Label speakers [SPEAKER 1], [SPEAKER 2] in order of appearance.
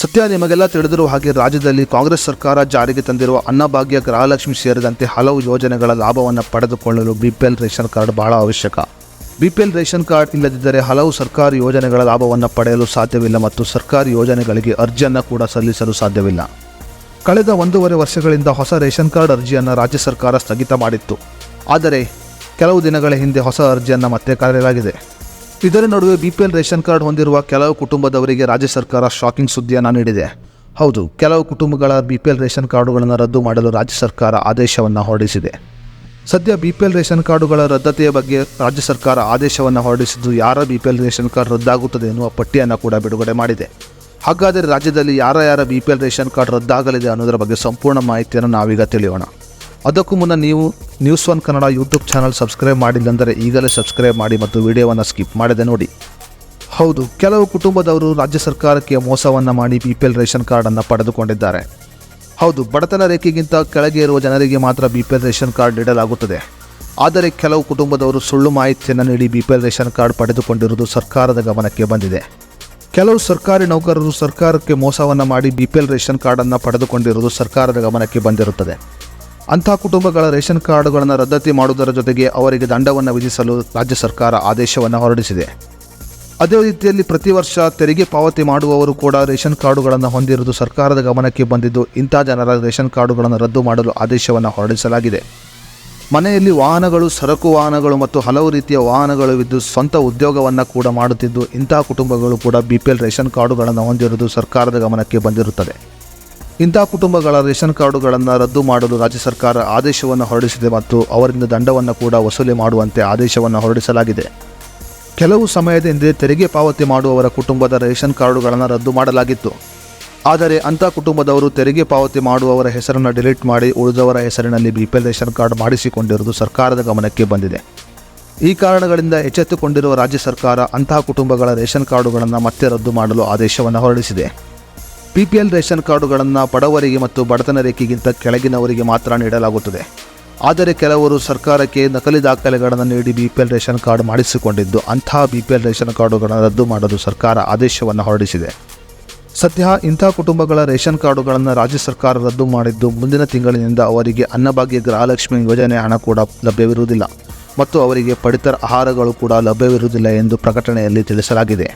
[SPEAKER 1] ಸತ್ಯ ನಿಮಗೆಲ್ಲ ತಿಳಿದಿರುವ ಹಾಗೆ ರಾಜ್ಯದಲ್ಲಿ ಕಾಂಗ್ರೆಸ್ ಸರ್ಕಾರ ಜಾರಿಗೆ ತಂದಿರುವ ಅನ್ನಭಾಗ್ಯ, ಗೃಹಲಕ್ಷ್ಮಿ ಸೇರಿದಂತೆ ಹಲವು ಯೋಜನೆಗಳ ಲಾಭವನ್ನು ಪಡೆದುಕೊಳ್ಳಲು ಬಿಪಿಎಲ್ ರೇಷನ್ ಕಾರ್ಡ್ ಬಹಳ ಅವಶ್ಯಕ. ಬಿಪಿಎಲ್ ರೇಷನ್ ಕಾರ್ಡ್ ಇಲ್ಲದಿದ್ದರೆ ಹಲವು ಸರ್ಕಾರಿ ಯೋಜನೆಗಳ ಲಾಭವನ್ನು ಪಡೆಯಲು ಸಾಧ್ಯವಿಲ್ಲ ಮತ್ತು ಸರ್ಕಾರಿ ಯೋಜನೆಗಳಿಗೆ ಅರ್ಜಿಯನ್ನು ಕೂಡ ಸಲ್ಲಿಸಲು ಸಾಧ್ಯವಿಲ್ಲ. ಕಳೆದ 1.5 ವರ್ಷಗಳಿಂದ ಹೊಸ ರೇಷನ್ ಕಾರ್ಡ್ ಅರ್ಜಿಯನ್ನು ರಾಜ್ಯ ಸರ್ಕಾರ ಸ್ಥಗಿತ ಮಾಡಿತ್ತು. ಆದರೆ ಕೆಲವು ದಿನಗಳ ಹಿಂದೆ ಹೊಸ ಅರ್ಜಿಯನ್ನು ಮತ್ತೆ ಕರೆಯಲಾಗಿದೆ. ಇದರ ನಡುವೆ ಬಿಪಿಎಲ್ ರೇಷನ್ ಕಾರ್ಡ್ ಹೊಂದಿರುವ ಕೆಲವು ಕುಟುಂಬದವರಿಗೆ ರಾಜ್ಯ ಸರ್ಕಾರ ಶಾಕಿಂಗ್ ಸುದ್ದಿಯನ್ನು ನೀಡಿದೆ. ಹೌದು, ಕೆಲವು ಕುಟುಂಬಗಳ ಬಿಪಿಎಲ್ ರೇಷನ್ ಕಾರ್ಡುಗಳನ್ನು ರದ್ದು ಮಾಡಲು ರಾಜ್ಯ ಸರ್ಕಾರ ಆದೇಶವನ್ನು ಹೊರಡಿಸಿದೆ. ಸದ್ಯ ಬಿಪಿಎಲ್ ರೇಷನ್ ಕಾರ್ಡುಗಳ ರದ್ದತಿಯ ಬಗ್ಗೆ ರಾಜ್ಯ ಸರ್ಕಾರ ಆದೇಶವನ್ನು ಹೊರಡಿಸಿದ್ದು, ಯಾರ ಬಿಪಿಎಲ್ ರೇಷನ್ ಕಾರ್ಡ್ ರದ್ದಾಗುತ್ತದೆ ಎನ್ನುವ ಪಟ್ಟಿಯನ್ನು ಕೂಡ ಬಿಡುಗಡೆ ಮಾಡಿದೆ. ಹಾಗಾದರೆ ರಾಜ್ಯದಲ್ಲಿ ಯಾರ ಬಿಪಿಎಲ್ ರೇಷನ್ ಕಾರ್ಡ್ ರದ್ದಾಗಲಿದೆ ಅನ್ನೋದರ ಬಗ್ಗೆ ಸಂಪೂರ್ಣ ಮಾಹಿತಿಯನ್ನು ನಾವೀಗ ತಿಳಿಯೋಣ. ಅದಕ್ಕೂ ಮುನ್ನ ನೀವು ನ್ಯೂಸ್1 ಕನ್ನಡ ಯೂಟ್ಯೂಬ್ ಚಾನಲ್ ಸಬ್ಸ್ಕ್ರೈಬ್ ಮಾಡಿಲ್ಲಂದರೆ ಈಗಲೇ ಸಬ್ಸ್ಕ್ರೈಬ್ ಮಾಡಿ ಮತ್ತು ವಿಡಿಯೋವನ್ನು ಸ್ಕಿಪ್ ಮಾಡದೆ ನೋಡಿ. ಹೌದು, ಕೆಲವು ಕುಟುಂಬದವರು ರಾಜ್ಯ ಸರ್ಕಾರಕ್ಕೆ ಮೋಸವನ್ನು ಮಾಡಿ ಬಿಪಿಎಲ್ ರೇಷನ್ ಕಾರ್ಡನ್ನು ಪಡೆದುಕೊಂಡಿದ್ದಾರೆ. ಹೌದು, ಬಡತನ ರೇಖೆಗಿಂತ ಕೆಳಗೆ ಇರುವ ಜನರಿಗೆ ಮಾತ್ರ ಬಿಪಿಎಲ್ ರೇಷನ್ ಕಾರ್ಡ್ ನೀಡಲಾಗುತ್ತದೆ. ಆದರೆ ಕೆಲವು ಕುಟುಂಬದವರು ಸುಳ್ಳು ಮಾಹಿತಿಯನ್ನು ನೀಡಿ ಬಿಪಿಎಲ್ ರೇಷನ್ ಕಾರ್ಡ್ ಪಡೆದುಕೊಂಡಿರುವುದು ಸರ್ಕಾರದ ಗಮನಕ್ಕೆ ಬಂದಿದೆ. ಕೆಲವು ಸರ್ಕಾರಿ ನೌಕರರು ಸರ್ಕಾರಕ್ಕೆ ಮೋಸವನ್ನು ಮಾಡಿ ಬಿಪಿಎಲ್ ರೇಷನ್ ಕಾರ್ಡನ್ನು ಪಡೆದುಕೊಂಡಿರುವುದು ಸರ್ಕಾರದ ಗಮನಕ್ಕೆ ಬಂದಿರುತ್ತದೆ. ಅಂಥ ಕುಟುಂಬಗಳ ರೇಷನ್ ಕಾರ್ಡುಗಳನ್ನು ರದ್ದತಿ ಮಾಡುವುದರ ಜೊತೆಗೆ ಅವರಿಗೆ ದಂಡವನ್ನು ವಿಧಿಸಲು ರಾಜ್ಯ ಸರ್ಕಾರ ಆದೇಶವನ್ನು ಹೊರಡಿಸಿದೆ. ಅದೇ ರೀತಿಯಲ್ಲಿ ಪ್ರತಿ ವರ್ಷ ತೆರಿಗೆ ಪಾವತಿ ಮಾಡುವವರು ಕೂಡ ರೇಷನ್ ಕಾರ್ಡುಗಳನ್ನು ಹೊಂದಿರುವುದು ಸರ್ಕಾರದ ಗಮನಕ್ಕೆ ಬಂದಿದ್ದು, ಇಂಥ ಜನರ ರೇಷನ್ ಕಾರ್ಡುಗಳನ್ನು ರದ್ದು ಮಾಡಲು ಆದೇಶವನ್ನು ಹೊರಡಿಸಲಾಗಿದೆ. ಮನೆಯಲ್ಲಿ ವಾಹನಗಳು, ಸರಕು ವಾಹನಗಳು ಮತ್ತು ಹಲವು ರೀತಿಯ ವಾಹನಗಳು ಇದ್ದು ಸ್ವಂತ ಉದ್ಯೋಗವನ್ನು ಕೂಡ ಮಾಡುತ್ತಿದ್ದು, ಇಂಥ ಕುಟುಂಬಗಳು ಕೂಡ ಬಿಪಿಎಲ್ ರೇಷನ್ ಕಾರ್ಡುಗಳನ್ನು ಹೊಂದಿರುವುದು ಸರ್ಕಾರದ ಗಮನಕ್ಕೆ ಬಂದಿರುತ್ತದೆ. ಇಂಥ ಕುಟುಂಬಗಳ ರೇಷನ್ ಕಾರ್ಡುಗಳನ್ನು ರದ್ದು ಮಾಡಲು ರಾಜ್ಯ ಸರ್ಕಾರ ಆದೇಶವನ್ನು ಹೊರಡಿಸಿದೆ ಮತ್ತು ಅವರಿಂದ ದಂಡವನ್ನು ಕೂಡ ವಸೂಲಿ ಮಾಡುವಂತೆ ಆದೇಶವನ್ನು ಹೊರಡಿಸಲಾಗಿದೆ. ಕೆಲವು ಸಮಯದ ಹಿಂದೆ ತೆರಿಗೆ ಪಾವತಿ ಮಾಡುವವರ ಕುಟುಂಬದ ರೇಷನ್ ಕಾರ್ಡುಗಳನ್ನು ರದ್ದು ಮಾಡಲಾಗಿತ್ತು. ಆದರೆ ಅಂಥ ಕುಟುಂಬದವರು ತೆರಿಗೆ ಪಾವತಿ ಮಾಡುವವರ ಹೆಸರನ್ನು ಡಿಲೀಟ್ ಮಾಡಿ ಉಳಿದವರ ಹೆಸರಿನಲ್ಲಿ ಬಿಪಿಎಲ್ ರೇಷನ್ ಕಾರ್ಡ್ ಮಾಡಿಸಿಕೊಂಡಿರುವುದು ಸರ್ಕಾರದ ಗಮನಕ್ಕೆ ಬಂದಿದೆ. ಈ ಕಾರಣಗಳಿಂದ ಎಚ್ಚೆತ್ತುಕೊಂಡಿರುವ ರಾಜ್ಯ ಸರ್ಕಾರ ಅಂತಹ ಕುಟುಂಬಗಳ ರೇಷನ್ ಕಾರ್ಡುಗಳನ್ನು ಮತ್ತೆ ರದ್ದು ಮಾಡಲು ಆದೇಶವನ್ನು ಹೊರಡಿಸಿದೆ. ಬಿಪಿಎಲ್ ರೇಷನ್ ಕಾರ್ಡುಗಳನ್ನು ಬಡವರಿಗೆ ಮತ್ತು ಬಡತನ ರೇಖೆಗಿಂತ ಕೆಳಗಿನವರಿಗೆ ಮಾತ್ರ ನೀಡಲಾಗುತ್ತದೆ. ಆದರೆ ಕೆಲವರು ಸರ್ಕಾರಕ್ಕೆ ನಕಲಿ ದಾಖಲೆಗಳನ್ನು ನೀಡಿ ಬಿಪಿಎಲ್ ರೇಷನ್ ಕಾರ್ಡ್ ಮಾಡಿಸಿಕೊಂಡಿದ್ದು, ಅಂತಹ ಬಿಪಿಎಲ್ ರೇಷನ್ ಕಾರ್ಡುಗಳನ್ನು ರದ್ದು ಮಾಡಲು ಸರ್ಕಾರ ಆದೇಶವನ್ನು ಹೊರಡಿಸಿದೆ. ಸದ್ಯ ಇಂಥ ಕುಟುಂಬಗಳ ರೇಷನ್ ಕಾರ್ಡುಗಳನ್ನು ರಾಜ್ಯ ಸರ್ಕಾರ ರದ್ದು ಮಾಡಿದ್ದು, ಮುಂದಿನ ತಿಂಗಳಿನಿಂದ ಅವರಿಗೆ ಅನ್ನಭಾಗ್ಯ, ಗೃಹಲಕ್ಷ್ಮಿ ಯೋಜನೆ ಹಣ ಕೂಡ ಲಭ್ಯವಿರುವುದಿಲ್ಲ ಮತ್ತು ಅವರಿಗೆ ಪಡಿತರ ಆಹಾರಗಳು ಕೂಡ ಲಭ್ಯವಿರುವುದಿಲ್ಲ ಎಂದು ಪ್ರಕಟಣೆಯಲ್ಲಿ ತಿಳಿಸಲಾಗಿದೆ.